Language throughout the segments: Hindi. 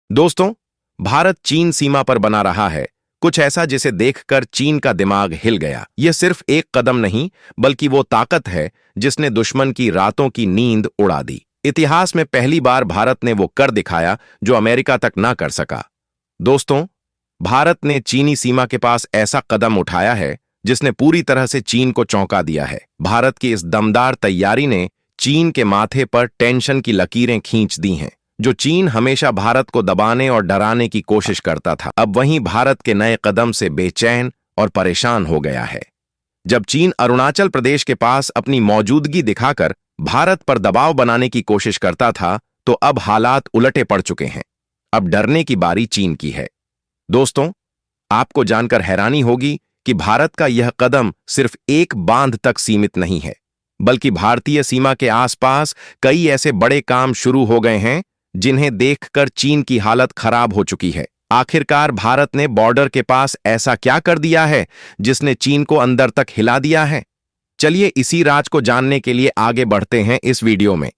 दोस्तों, भारत चीन सीमा पर बना रहा है कुछ ऐसा जिसे देखकर चीन का दिमाग हिल गया। यह सिर्फ एक कदम नहीं, बल्कि वो ताकत है जिसने दुश्मन की रातों की नींद उड़ा दी। इतिहास में पहली बार भारत ने वो कर दिखाया जो अमेरिका तक ना कर सका। दोस्तों, भारत ने चीनी सीमा के पास ऐसा कदम उठाया है जिसने पूरी तरह से चीन को चौंका दिया है। भारत की इस दमदार तैयारी ने चीन के माथे पर टेंशन की लकीरें खींच दी हैं। जो चीन हमेशा भारत को दबाने और डराने की कोशिश करता था, अब वहीं भारत के नए कदम से बेचैन और परेशान हो गया है। जब चीन अरुणाचल प्रदेश के पास अपनी मौजूदगी दिखाकर भारत पर दबाव बनाने की कोशिश करता था, तो अब हालात उलटे पड़ चुके हैं। अब डरने की बारी चीन की है। दोस्तों, आपको जानकर हैरानी होगी कि भारत का यह कदम सिर्फ एक बांध तक सीमित नहीं है, बल्कि भारतीय सीमा के आसपास कई ऐसे बड़े काम शुरू हो गए हैं जिन्हें देखकर चीन की हालत खराब हो चुकी है। आखिरकार भारत ने बॉर्डर के पास ऐसा क्या कर दिया है जिसने चीन को अंदर तक हिला दिया है? चलिए इसी राज को जानने के लिए आगे बढ़ते हैं इस वीडियो में।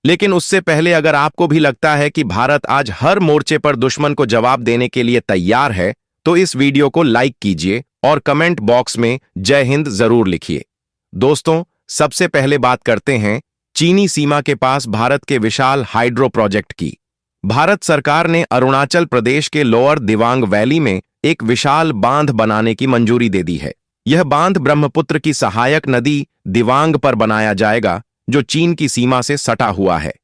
लेकिन उससे पहले अगर आपको भी लगता है कि भारत आज हर मोर्चे पर दुश्मन को जवाब देने के लिए तैयार है, तो इस वीडियो को लाइक कीजिए और कमेंट बॉक्स में जय हिंद जरूर लिखिए। दोस्तों, सबसे पहले बात करते हैं चीनी सीमा के पास भारत के विशाल हाइड्रो प्रोजेक्ट की। भारत सरकार ने अरुणाचल प्रदेश के लोअर दिवांग वैली में एक विशाल बांध बनाने की मंजूरी दे दी है। यह बांध ब्रह्मपुत्र की सहायक नदी दिवांग पर बनाया जाएगा, जो चीन की सीमा से सटा हुआ है।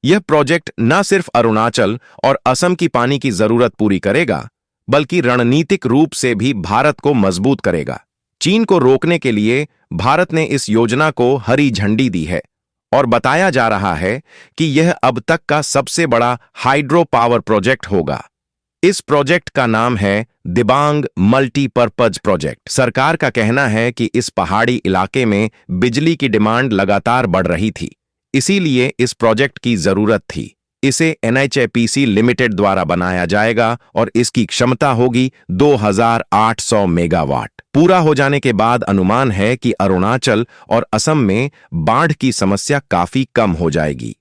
यह प्रोजेक्ट न सिर्फ अरुणाचल और असम की पानी की जरूरत पूरी करेगा, बल्कि रणनीतिक रूप से भी भारत को मजबूत करेगा। चीन को रोकने के लिए भारत ने इस योजना को हरी झंडी दी है और बताया जा रहा है कि यह अब तक का सबसे बड़ा हाइड्रो पावर प्रोजेक्ट होगा। इस प्रोजेक्ट का नाम है दिबांग मल्टीपर्पज प्रोजेक्ट। सरकार का कहना है कि इस पहाड़ी इलाके में बिजली की डिमांड लगातार बढ़ रही थी, इसीलिए इस प्रोजेक्ट की जरूरत थी। इसे NHPC लिमिटेड द्वारा बनाया जाएगा और इसकी क्षमता होगी 2800 मेगावाट। पूरा हो जाने के बाद अनुमान है कि अरुणाचल और असम में बाढ़ की समस्या काफी कम हो जाएगी।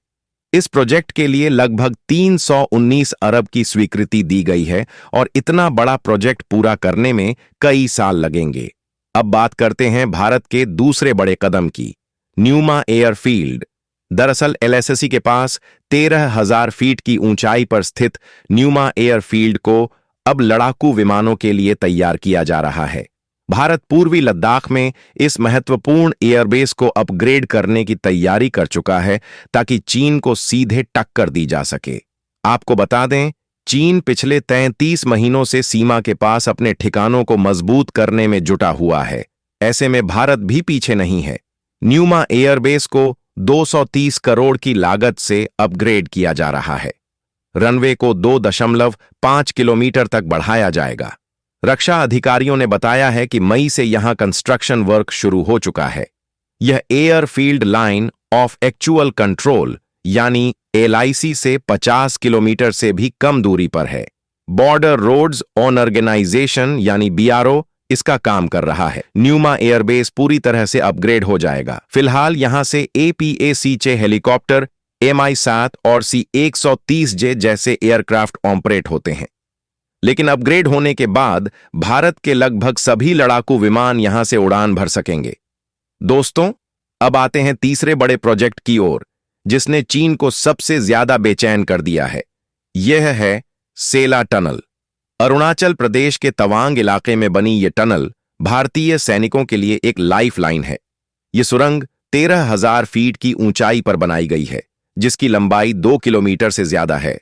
इस प्रोजेक्ट के लिए लगभग 319 अरब की स्वीकृति दी गई है और इतना बड़ा प्रोजेक्ट पूरा करने में कई साल लगेंगे। अब बात करते हैं भारत के दूसरे बड़े कदम की, न्यूमा एयरफील्ड। दरअसल LSSC के पास 13,000 फीट की ऊंचाई पर स्थित न्यूमा एयरफील्ड को अब लड़ाकू विमानों के लिए तैयार किया जा रहा है। भारत पूर्वी लद्दाख में इस महत्वपूर्ण एयरबेस को अपग्रेड करने की तैयारी कर चुका है ताकि चीन को सीधे टक्कर दी जा सके। आपको बता दें, चीन पिछले 33 महीनों से सीमा के पास अपने ठिकानों को मजबूत करने में जुटा हुआ है। ऐसे में भारत भी पीछे नहीं है। न्यूमा एयरबेस को 230 करोड़ की लागत से अपग्रेड किया जा रहा है। रनवे को 2.5 किलोमीटर तक बढ़ाया जाएगा। रक्षा अधिकारियों ने बताया है कि मई से यहां कंस्ट्रक्शन वर्क शुरू हो चुका है। यह airfield line of actual control यानी LIC से 50 किलोमीटर से भी कम दूरी पर है। बॉर्डर रोड्स ऑन ऑर्गेनाइजेशन यानी BRO इसका काम कर रहा है। न्यूमा एयरबेस पूरी तरह से अपग्रेड हो जाएगा। फिलहाल यहां से APAC-6 हेलीकॉप्टर, MI-7 और C-130J जैसे एयरक्राफ्ट ऑपरेट होते हैं। लेकिन अपग्रेड होने के बाद भारत के लगभग सभी लड़ाकू विमान यहां से उड़ान भर सकेंगे। दोस्तों, अब आते हैं तीसरे बड़े प्रोजेक्ट की ओर, जिसने चीन को सबसे ज्यादा बेचैन कर दिया है। यह है सेला टनल। अरुणाचल प्रदेश के तवांग इलाके में बनी यह टनल भारतीय सैनिकों के लिए एक लाइफलाइन है। यह सुरंग 13,000 फीट की ऊंचाई पर बनाई गई है, जिसकी लंबाई 2 किलोमीटर से ज्यादा है।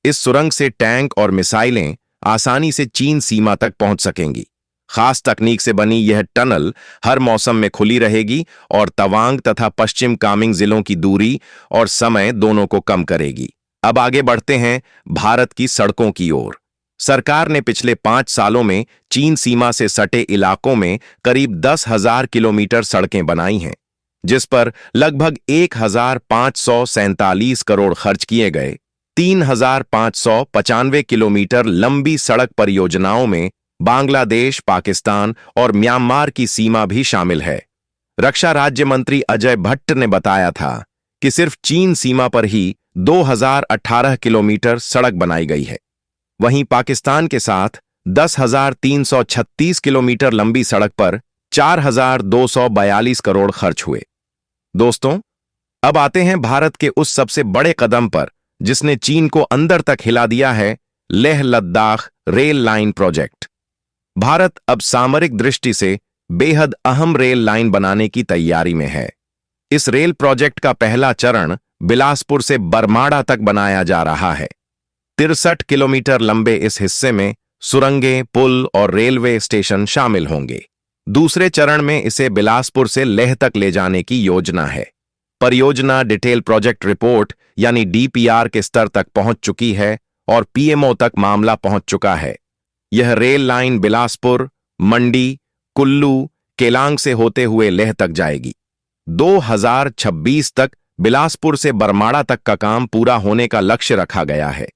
इस सुरंग से टैंक और मिसाइलें आसानी से चीन सीमा तक पहुंच सकेंगी। खास तकनीक से बनी यह टनल हर मौसम में खुली रहेगी और तवांग तथा पश्चिम कामेंग जिलों की दूरी और समय दोनों को कम करेगी। अब आगे बढ़ते हैं भारत की सड़कों की ओर। सरकार ने पिछले 5 सालों में चीन सीमा से सटे इलाकों में करीब 10,000 किलोमीटर सड़कें बनाई हैं, जिस पर लगभग 1,547 करोड़ खर्च किए गए। 3,595 किलोमीटर लंबी सड़क परियोजनाओं में बांग्लादेश, पाकिस्तान और म्यांमार की सीमा भी शामिल है। रक्षा राज्य मंत्री अजय भट्ट ने बताया था कि सिर्फ चीन सीमा पर ही 2018 किलोमीटर सड़क बनाई गई है। वहीं पाकिस्तान के साथ 10,336 किलोमीटर लंबी सड़क पर 4,242 करोड़ खर्च हुए। दोस्तों, अब आते हैं भारत के उस सबसे बड़े कदम पर जिसने चीन को अंदर तक हिला दिया है, Leh Ladakh rail line project. Bharat अब सामरिक दृष्टि से बेहद अहम रेल लाइन बनाने की तैयारी में है। इस रेल प्रोजेक्ट का पहला चरण बिलासपुर से बरमाड़ा तक बनाया जा रहा है। 63 किलोमीटर लंबे इस हिस्से में सुरंगें, पुल और रेलवे स्टेशन शामिल होंगे। दूसरे चरण में इसे बिलासपुर से लेह तक ले जाने की योजना है। परियोजना डिटेल प्रोजेक्ट रिपोर्ट यानी डीपीआर के स्तर तक पहुंच चुकी है और पीएमओ तक मामला पहुंच चुका है। यह रेल लाइन बिलासपुर, मंडी, कुल्लू, केलांग से होते हुए लेह तक जाएगी। 2026 तक बिलासपुर से बरमाड़ा तक का काम पूरा होने का लक्ष्य रखा गया है।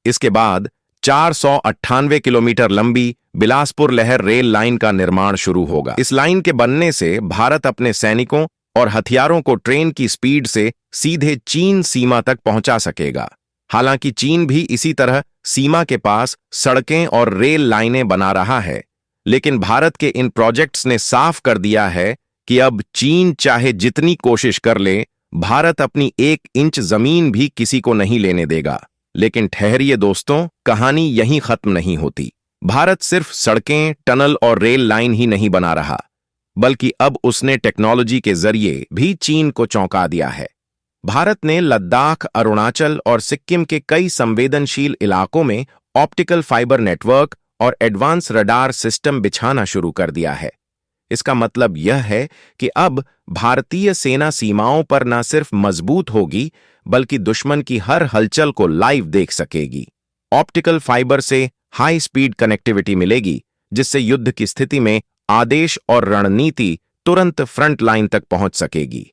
इसके बाद 498 किलोमीटर लंबी बिलासपुर लेह रेल लाइन का निर्माण शुरू होगा। इस लाइन के बनने से भारत अपने सैनिकों और हथियारों को ट्रेन की स्पीड से सीधे चीन सीमा तक पहुंचा सकेगा। हालांकि चीन भी इसी तरह सीमा के पास सड़कें और रेल लाइनें बना रहा है, लेकिन भारत के इन प्रोजेक्ट्स ने साफ कर दिया है कि अब चीन चाहे जितनी कोशिश कर ले, भारत अपनी 1 इंच जमीन भी किसी को नहीं लेने देगा। लेकिन ठहरिए दोस्तों, कहानी यहीं खत्म नहीं होती। भारत सिर्फ सड़कें, टनल और रेल लाइन ही नहीं बना रहा, बल्कि अब उसने टेक्नोलॉजी के जरिए भी चीन को चौंका दिया है। भारत ने लद्दाख, अरुणाचल और सिक्किम के कई संवेदनशील इलाकों में ऑप्टिकल फाइबर नेटवर्क और एडवांस रडार सिस्टम बिछाना शुरू कर दिया है। इसका मतलब यह है कि अब भारतीय सेना सीमाओं पर न सिर्फ मजबूत होगी, बल्कि दुश्मन की हर हलचल को लाइव देख सकेगी। ऑप्टिकल फाइबर से हाई स्पीड कनेक्टिविटी मिलेगी, जिससे युद्ध की स्थिति में आदेश और रणनीति तुरंत फ्रंट लाइन तक पहुंच सकेगी।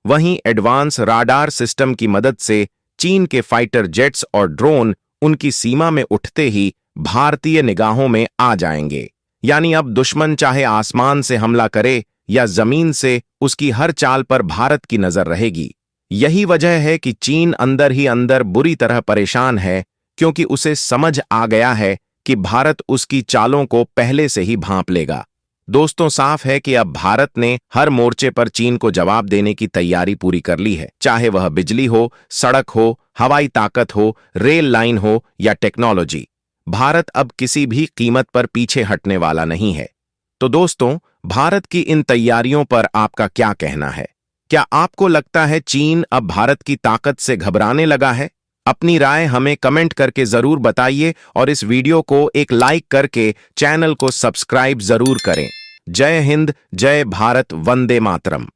वहीं एडवांस राडार सिस्टम की मदद से चीन के फाइटर जेट्स और ड्रोन उनकी सीमा में उठते ही भारतीय निगाहों में आ जाएंगे। यानी अब दुश्मन चाहे आसमान से हमला करे या जमीन से, उसकी हर चाल पर भारत की नजर रहेगी। यही वजह है कि चीन अंदर ही अंदर बुरी तरह परेशान है, क्योंकि उसे समझ आ गया है कि भारत उसकी चालों को पहले से ही भांप लेगा। दोस्तों, साफ है कि अब भारत ने हर मोर्चे पर चीन को जवाब देने की तैयारी पूरी कर ली है, चाहे वह बिजली हो, सड़क हो, हवाई ताकत हो, रेल लाइन हो या टेक्नोलॉजी। भारत अब किसी भी कीमत पर पीछे हटने वाला नहीं है। तो दोस्तों, भारत की इन तैयारियों पर आपका क्या कहना है? क्या आपको लगता है चीन अब भारत की ताकत से घबराने लगा है? अपनी राय हमें कमेंट करके जरूर बताइए और इस वीडियो को एक लाइक करके चैनल को सब्सक्राइब जरूर करें। जय हिंद, जय भारत, वंदे मातरम।